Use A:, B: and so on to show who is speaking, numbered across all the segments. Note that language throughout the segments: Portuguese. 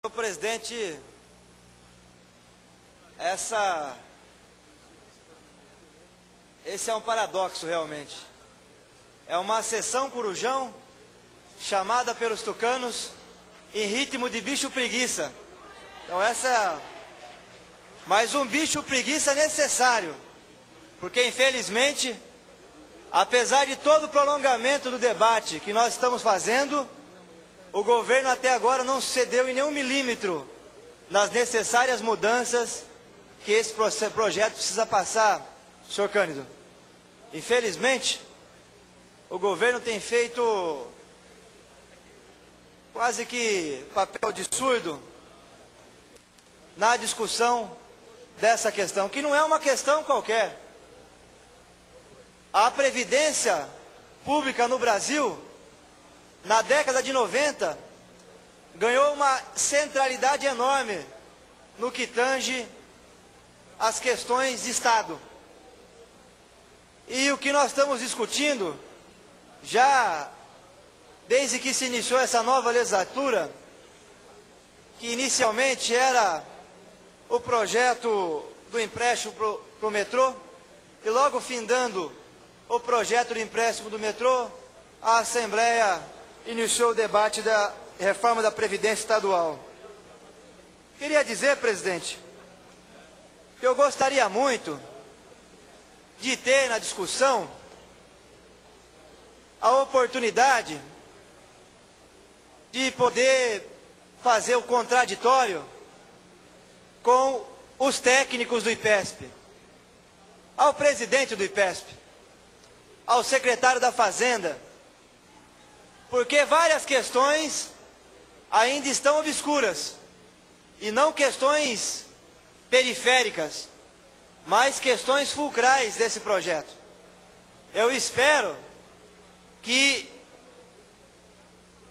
A: Senhor presidente, esse é um paradoxo realmente. É uma sessão corujão chamada pelos tucanos em ritmo de bicho preguiça. Então mas um bicho preguiça necessário, porque infelizmente, apesar de todo o prolongamento do debate que nós estamos fazendo, o governo até agora não cedeu em nenhum milímetro nas necessárias mudanças que esse projeto precisa passar, senhor Cândido. Infelizmente, o governo tem feito quase que papel de surdo na discussão dessa questão, que não é uma questão qualquer. A Previdência Pública no Brasil, na década de 90, ganhou uma centralidade enorme no que tange as questões de Estado. E o que nós estamos discutindo, já desde que se iniciou essa nova legislatura, que inicialmente era o projeto do empréstimo para o metrô, e logo findando o projeto do empréstimo do metrô, a Assembleia iniciou o debate da reforma da Previdência Estadual. Queria dizer, presidente, que eu gostaria muito de ter na discussão a oportunidade de poder fazer o contraditório com os técnicos do IPESP, ao presidente do IPESP, ao secretário da Fazenda, porque várias questões ainda estão obscuras, e não questões periféricas, mas questões fulcrais desse projeto. Eu espero que,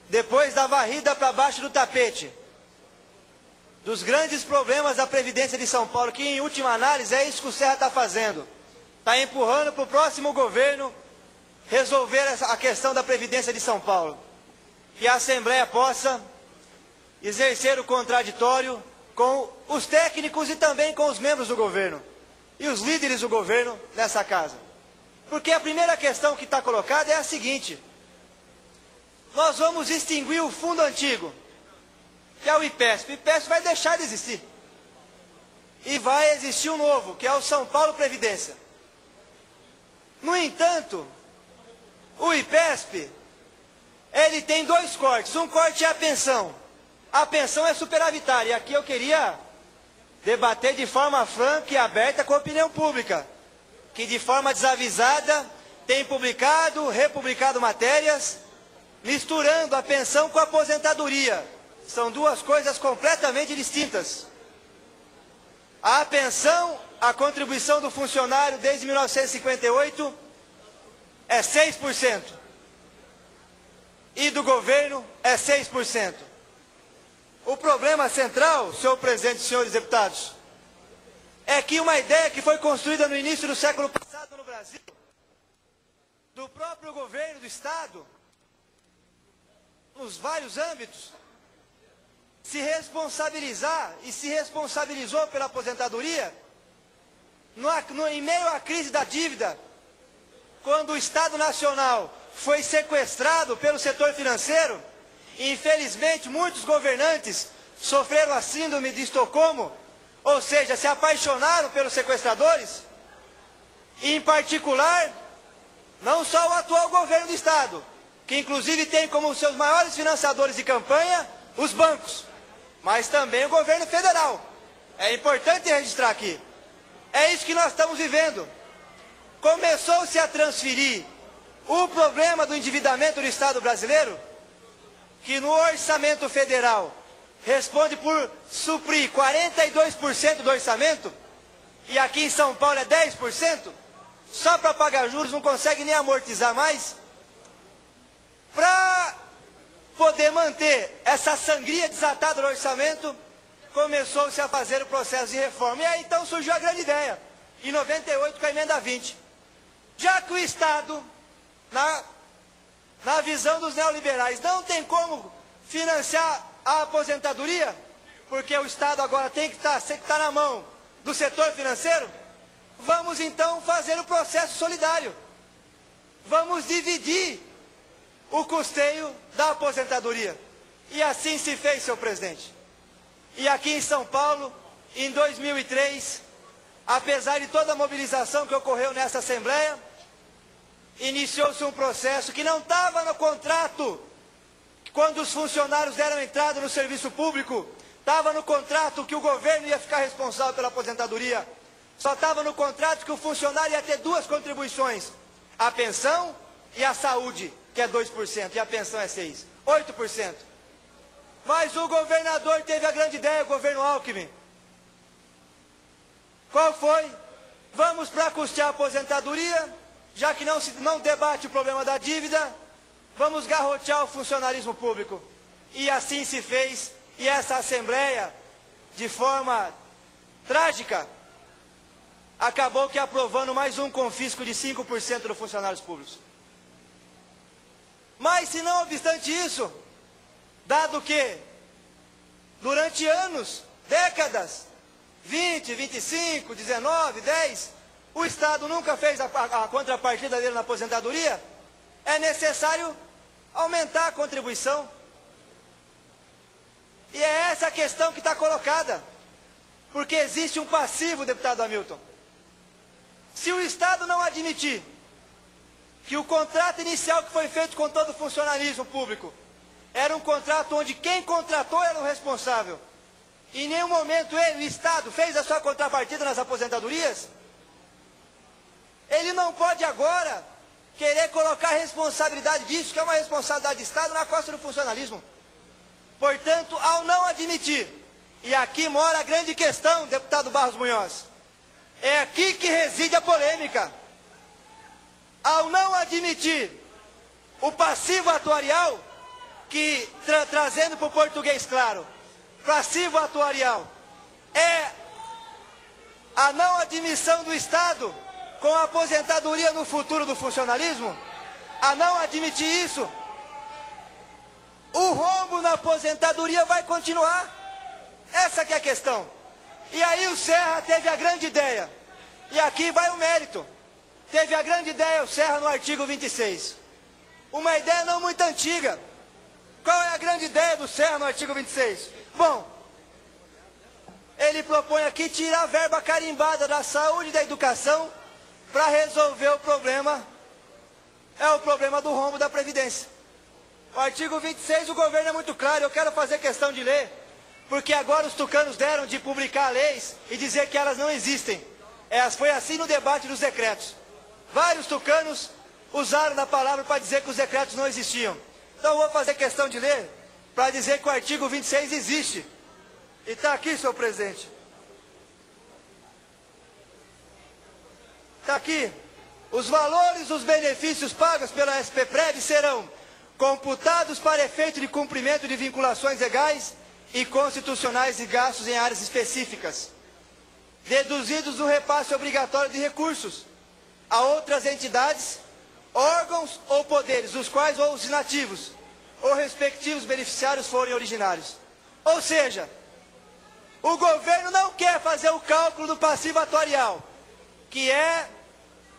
A: depois da varrida para baixo do tapete, dos grandes problemas da Previdência de São Paulo, que em última análise é isso que o Serra está fazendo, está empurrando para o próximo governo resolver a questão da Previdência de São Paulo, que a Assembleia possa exercer o contraditório com os técnicos e também com os membros do governo e os líderes do governo nessa casa. Porque a primeira questão que está colocada é a seguinte: nós vamos extinguir o fundo antigo, que é o IPESP. O IPESP vai deixar de existir e vai existir um novo, que é o São Paulo Previdência. No entanto, o IPESP, ele tem dois cortes. Um corte é a pensão. A pensão é superavitária. E aqui eu queria debater de forma franca e aberta com a opinião pública, que de forma desavisada tem publicado, republicado matérias, misturando a pensão com a aposentadoria. São duas coisas completamente distintas. A pensão, a contribuição do funcionário desde 1958 é 6%. E do governo é 6%. O problema central, senhor presidente e senhores deputados, é que uma ideia que foi construída no início do século passado no Brasil, do próprio governo do Estado, nos vários âmbitos, se responsabilizar e se responsabilizou pela aposentadoria, em meio à crise da dívida, quando o Estado Nacional foi sequestrado pelo setor financeiro, e infelizmente muitos governantes sofreram a síndrome de Estocolmo, ou seja, se apaixonaram pelos sequestradores, e em particular, não só o atual governo do Estado, que inclusive tem como seus maiores financiadores de campanha os bancos, mas também o governo federal. É importante registrar aqui. É isso que nós estamos vivendo. Começou-se a transferir o problema do endividamento do Estado brasileiro, que no orçamento federal responde por suprir 42% do orçamento, e aqui em São Paulo é 10%, só para pagar juros não consegue nem amortizar mais, para poder manter essa sangria desatada no orçamento, começou-se a fazer o processo de reforma. E aí então surgiu a grande ideia, em 98 com a emenda 20. Já que o Estado, na visão dos neoliberais, não tem como financiar a aposentadoria, porque o Estado agora tem que estar na mão do setor financeiro, vamos então fazer o processo solidário. Vamos dividir o custeio da aposentadoria. E assim se fez, senhor presidente. E aqui em São Paulo, em 2003, apesar de toda a mobilização que ocorreu nessa Assembleia, iniciou-se um processo que não estava no contrato, quando os funcionários deram entrada no serviço público, estava no contrato que o governo ia ficar responsável pela aposentadoria. Só estava no contrato que o funcionário ia ter duas contribuições, a pensão e a saúde, que é 2%, e a pensão é 6%, 8%. Mas o governador teve a grande ideia, o governo Alckmin. Qual foi? Vamos para custear a aposentadoria, já que não debate o problema da dívida, vamos garrotear o funcionalismo público. E assim se fez, e essa Assembleia, de forma trágica, acabou que aprovando mais um confisco de 5% dos funcionários públicos. Mas, se não obstante isso, dado que, durante anos, décadas, 20, 25, 19, 10, o Estado nunca fez a contrapartida dele na aposentadoria, é necessário aumentar a contribuição. E é essa a questão que está colocada, porque existe um passivo, deputado Hamilton. Se o Estado não admitir que o contrato inicial que foi feito com todo o funcionalismo público era um contrato onde quem contratou era o responsável, e em nenhum momento ele, o Estado, fez a sua contrapartida nas aposentadorias, ele não pode agora querer colocar a responsabilidade disso, que é uma responsabilidade do Estado, na costa do funcionalismo. Portanto, ao não admitir, e aqui mora a grande questão, deputado Barros Munhoz, é aqui que reside a polêmica. Ao não admitir o passivo atuarial, que, trazendo para o português claro, passivo atuarial é a não admissão do Estado com a aposentadoria no futuro do funcionalismo, a não admitir isso, o rombo na aposentadoria vai continuar. Essa que é a questão. E aí o Serra teve a grande ideia, e aqui vai o mérito, teve a grande ideia o Serra no artigo 26, uma ideia não muito antiga. Qual é a grande ideia do Serra no artigo 26? Bom, ele propõe aqui tirar a verba carimbada da saúde e da educação para resolver o problema, o problema do rombo da Previdência. O artigo 26, o governo é muito claro, eu quero fazer questão de ler, porque agora os tucanos deram de publicar leis e dizer que elas não existem. Foi assim no debate dos decretos. Vários tucanos usaram da palavra para dizer que os decretos não existiam. Então eu vou fazer questão de ler para dizer que o artigo 26 existe. E está aqui, senhor presidente. Está aqui. Os valores dos benefícios pagos pela SPPrev serão computados para efeito de cumprimento de vinculações legais e constitucionais e gastos em áreas específicas, deduzidos do repasse obrigatório de recursos a outras entidades, órgãos ou poderes, dos quais ou os inativos, ou respectivos beneficiários forem originários. Ou seja, o governo não quer fazer o cálculo do passivo atuarial, que é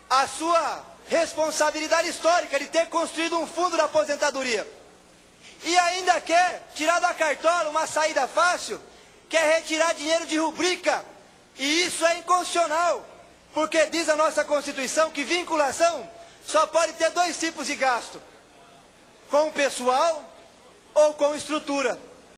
A: a sua responsabilidade histórica de ter construído um fundo da aposentadoria. E ainda quer tirar da cartola uma saída fácil, quer retirar dinheiro de rubrica. E isso é inconstitucional, porque diz a nossa Constituição que vinculação só pode ter dois tipos de gasto: com o pessoal ou com estrutura.